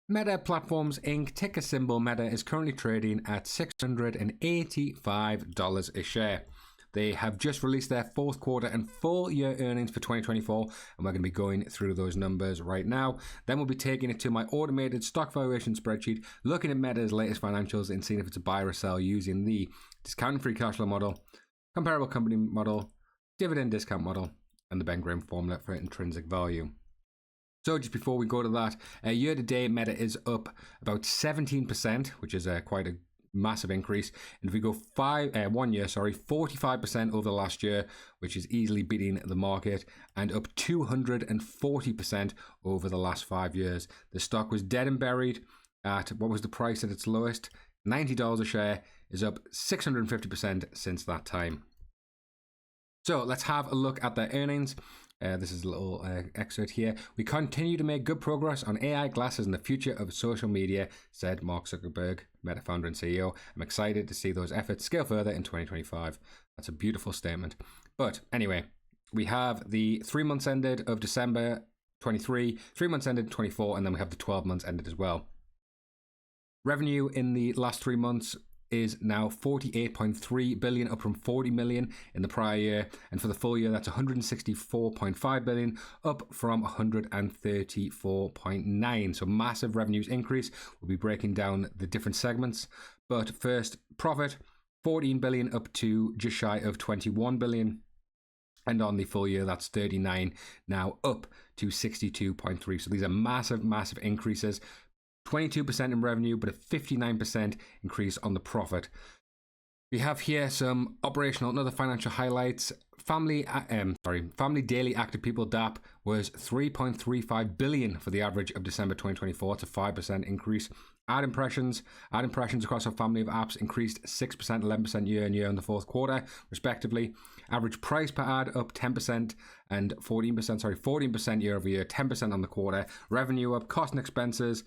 Meta Platforms Inc., ticker symbol Meta, is currently trading at $685 a share. They have just released their fourth quarter and full year earnings for 2024, and we're going to be going through those numbers right now. Then we'll be taking it to my automated stock valuation spreadsheet, looking at Meta's latest financials and seeing if it's a buy or sell using the discounted free cash flow model, comparable company model, dividend discount model, and the Ben Graham formula for intrinsic value. So just before we go to that, year to date, Meta is up about 17%, which is quite a massive increase. And if we go 1 year, 45% over the last year, which is easily beating the market, and up 240% over the last 5 years. The stock was dead and buried at, what was the price at its lowest? $90 a share, is up 650% since that time. So let's have a look at their earnings. This is a little excerpt here. We continue to make good progress on AI glasses and the future of social media, said Mark Zuckerberg, Meta founder and CEO. I'm excited to see those efforts scale further in 2025. That's a beautiful statement. But anyway, we have the 3 months ended of December 23, 3 months ended 24, and then we have the 12 months ended as well. Revenue in the last 3 months is now 48.3 billion, up from 40 million in the prior year, and for the full year that's 164.5 billion, up from 134.9. So massive revenues increase. We'll be breaking down the different segments, but first, profit 14 billion up to just shy of 21 billion, and on the full year that's 39, now up to 62.3. So these are massive increases. 22% in revenue, but a 59% increase on the profit. We have here some operational and other financial highlights. Family daily active people DAP was 3.35 billion for the average of December 2024. It's a 5% increase. Ad impressions across our family of apps increased 6%, 11% year on year in the fourth quarter, respectively. Average price per ad up 10% and 14% year over year, 10% on the quarter. Revenue up, cost and expenses,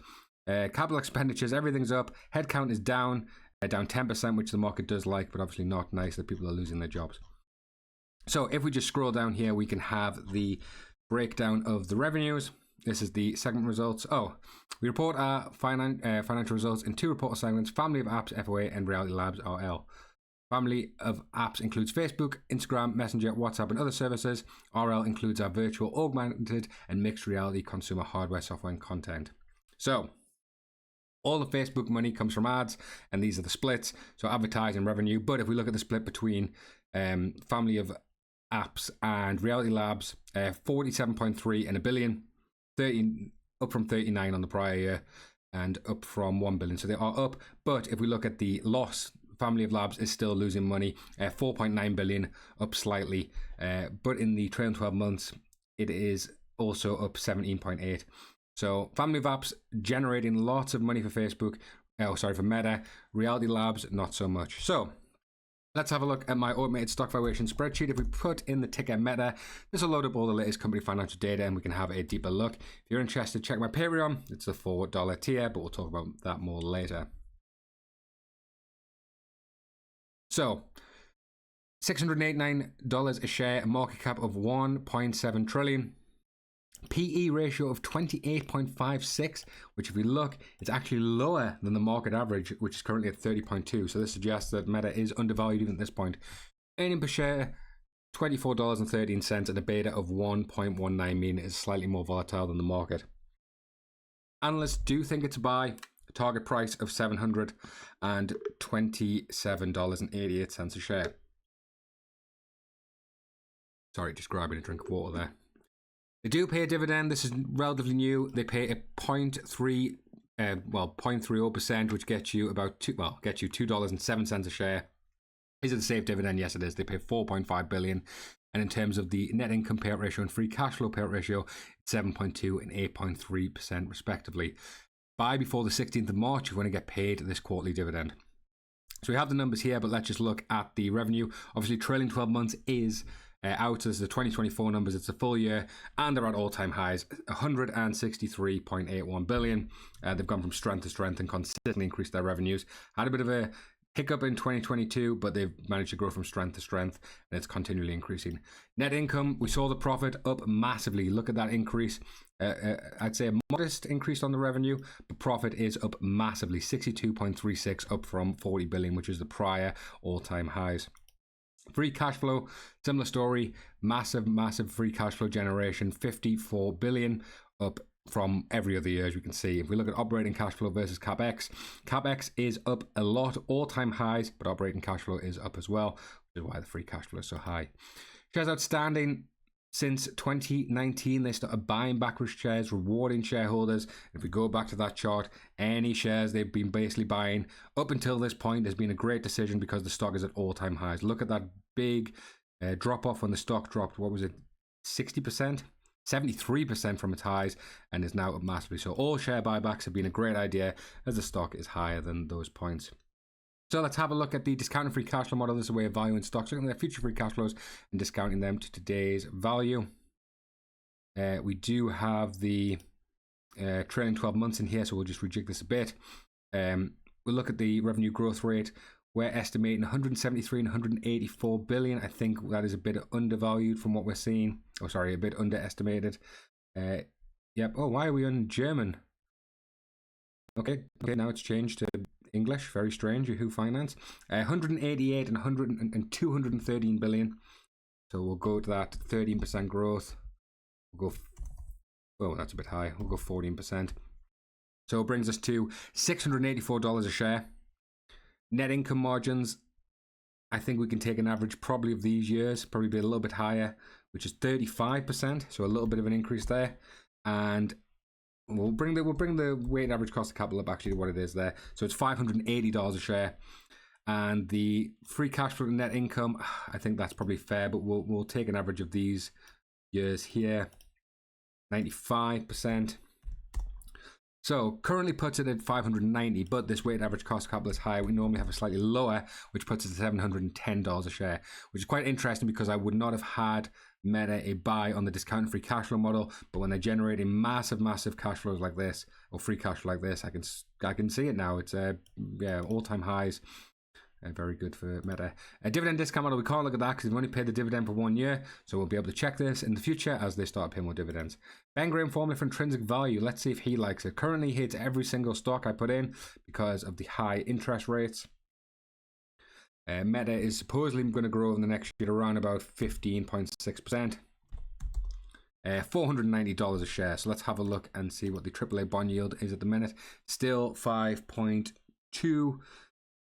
capital expenditures, everything's up. Headcount is down 10%, which the market does like, but obviously not nice that people are losing their jobs. So if we just scroll down here, we can have the breakdown of the revenues. This is the segment results. We report our financial results in 2 reporter segments: Family of Apps, FOA, and Reality Labs, RL. Family of apps includes Facebook, Instagram, Messenger, WhatsApp, and other services. RL includes our virtual, augmented, and mixed reality consumer hardware, software, and content. So all the Facebook money comes from ads, and these are the splits. So advertising revenue. But if we look at the split between Family of Apps and Reality Labs, 47.3 and $1 billion, 13 up from 39 on the prior year, and up from 1 billion. So they are up. But if we look at the loss, Family of Labs is still losing money, 4.9 billion, up slightly. But in the trailing 12 months, it is also up 17.8. So Family of Apps generating lots of money for Facebook, for Meta. Reality Labs, not so much. So let's have a look at my automated stock valuation spreadsheet. If we put in the ticker Meta, this will load up all the latest company financial data and we can have a deeper look. If you're interested, check my Patreon. It's the $4 tier, but we'll talk about that more later. So $689 a share, a market cap of 1.7 trillion. PE ratio of 28.56, which if we look, it's actually lower than the market average, which is currently at 30.2. So this suggests that Meta is undervalued even at this point. Earning per share, $24.13, and a beta of 1.19, meaning it is slightly more volatile than the market. Analysts do think it's a buy. A target price of $727.88 a share. Sorry, just grabbing a drink of water there. They do pay a dividend. This is relatively new. They pay a 0.30%, which gets you $2.07 a share. Is it a safe dividend? Yes, it is. They pay 4.5 billion. And in terms of the net income payout ratio and free cash flow payout ratio, it's 7.2 and 8.3% respectively. Buy before the 16th of March if you want to get paid this quarterly dividend. So we have the numbers here, but let's just look at the revenue. Obviously, trailing 12 months is out as the 2024 numbers. It's a full year, and they're at all-time highs, 163.81 billion. They've gone from strength to strength and consistently increased their revenues. Had a bit of a hiccup in 2022, but they've managed to grow from strength to strength, and it's continually increasing. Net income, we saw the profit up massively. Look at that increase. I'd say a modest increase on the revenue, but profit is up massively, 62.36, up from 40 billion, which is the prior all-time highs. Free cash flow, similar story, massive free cash flow generation, 54 billion, up from every other year, as you can see. If we look at operating cash flow versus capex is up a lot, all-time highs, but operating cash flow is up as well, which is why the free cash flow is so high. Shares outstanding. Since 2019, they started buying back shares, rewarding shareholders. If we go back to that chart, any shares they've been basically buying up until this point has been a great decision because the stock is at all-time highs. Look at that big drop-off when the stock dropped, what was it, 60%? 73% from its highs, and is now up massively. So all share buybacks have been a great idea as the stock is higher than those points. So let's have a look at the discounted free cash flow model. This is a way of valuing stocks, looking at their future free cash flows and discounting them to today's value. We do have the trailing 12 months in here, so we'll just rejig this a bit. We'll look at the revenue growth rate. We're estimating 173 and 184 billion. I think that is a bit undervalued from what we're seeing. Oh, sorry, a bit underestimated. Yep. Oh, why are we on German? Okay, now it's changed to English. Very strange. Yahoo Finance. 188 and 100 and 213 billion. So we'll go to that 13% growth. We'll go. Oh, that's a bit high. We'll go 14%. So it brings us to $684 a share. Net income margins, I think we can take an average probably of these years, probably be a little bit higher, which is 35%. So a little bit of an increase there. And we'll bring the weighted average cost of capital up actually to what it is there. So it's $580 a share. And the free cash flow to net income, I think that's probably fair, but we'll take an average of these years here. 95%. So currently puts it at 590, but this weighted average cost of capital is higher. We normally have a slightly lower, which puts it at $710 a share, which is quite interesting because I would not have had Meta a buy on the discounted free cash flow model, but when they're generating massive cash flows like this, or free cash flow like this, I can see it now. It's all-time highs. Very good for Meta. A dividend discount model, we can't look at that because we've only paid the dividend for 1 year, so we'll be able to check this in the future as they start paying more dividends. Ben Graham formula for intrinsic value. Let's see if he likes it. Currently hits every single stock I put in because of the high interest rates. Meta is supposedly going to grow in the next year around about 15.6%. $490 a share. So let's have a look and see what the AAA bond yield is at the minute. Still 5.2.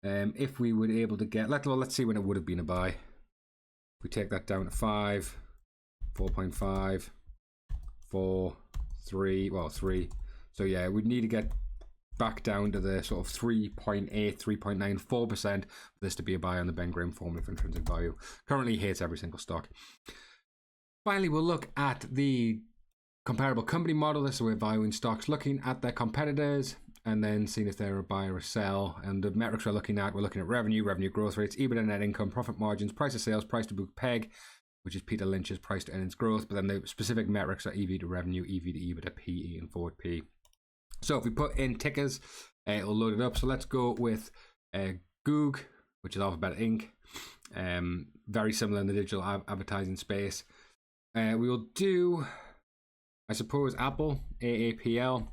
If we were able to get, let's see when it would have been a buy. If we take that down to 5, 4.5, 4, 3, well 3. So yeah, we'd need to get back down to the sort of 3.8, 3.94% for this to be a buy on the Ben Graham formula for intrinsic value. Currently hits every single stock. Finally, we'll look at the comparable company model. This is where valuing stocks, looking at their competitors, and then seeing if they're a buy or a sell. And the metrics we're looking at revenue growth rates, EBITDA, net income, profit margins, price of sales, price to book PEG, which is Peter Lynch's price to earnings growth. But then the specific metrics are EV to revenue, EV to EBITDA, PE, and forward P. So if we put in tickers, it'll load it up. So let's go with Goog, which is Alphabet Inc. Very similar in the digital advertising space. We will do, I suppose, Apple, AAPL.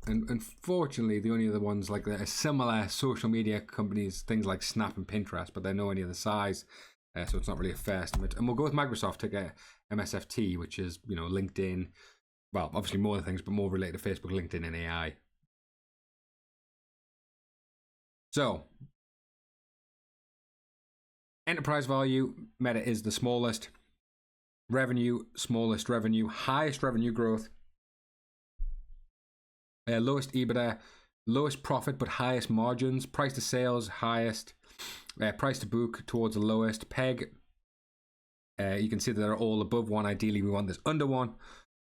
And unfortunately, the only other ones like that are similar social media companies, things like Snap and Pinterest, but they're no any other size, so it's not really a fair estimate. And we'll go with Microsoft, ticker MSFT, which is, LinkedIn. Well, obviously more other things, but more related to Facebook, LinkedIn, and AI. So, enterprise value, Meta is the smallest. Revenue, smallest revenue, highest revenue growth. Lowest EBITDA, lowest profit, but highest margins. Price to sales, highest. Price to book towards the lowest. PEG, you can see that they're all above 1. Ideally, we want this under 1.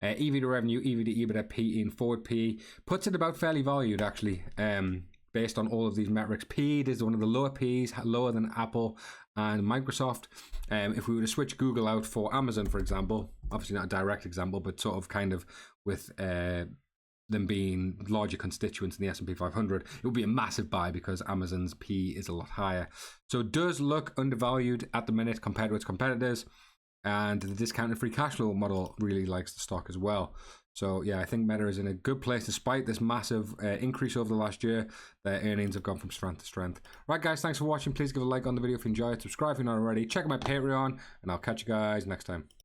EV to revenue, EV to EBITDA, PE, and forward P. Puts it about fairly valued, actually, based on all of these metrics. PE is one of the lower P's, lower than Apple and Microsoft. If we were to switch Google out for Amazon, for example, obviously not a direct example, but sort of kind of with them being larger constituents in the S&P 500, it would be a massive buy because Amazon's P is a lot higher. So it does look undervalued at the minute compared to its competitors, and the discounted free cash flow model really likes the stock as well. So yeah, I think Meta is in a good place despite this massive increase over the last year. Their earnings have gone from strength to strength. Right guys, thanks for watching. Please give a like on the video if you enjoyed. Subscribe if you're not already. Check out my Patreon, and I'll catch you guys next time.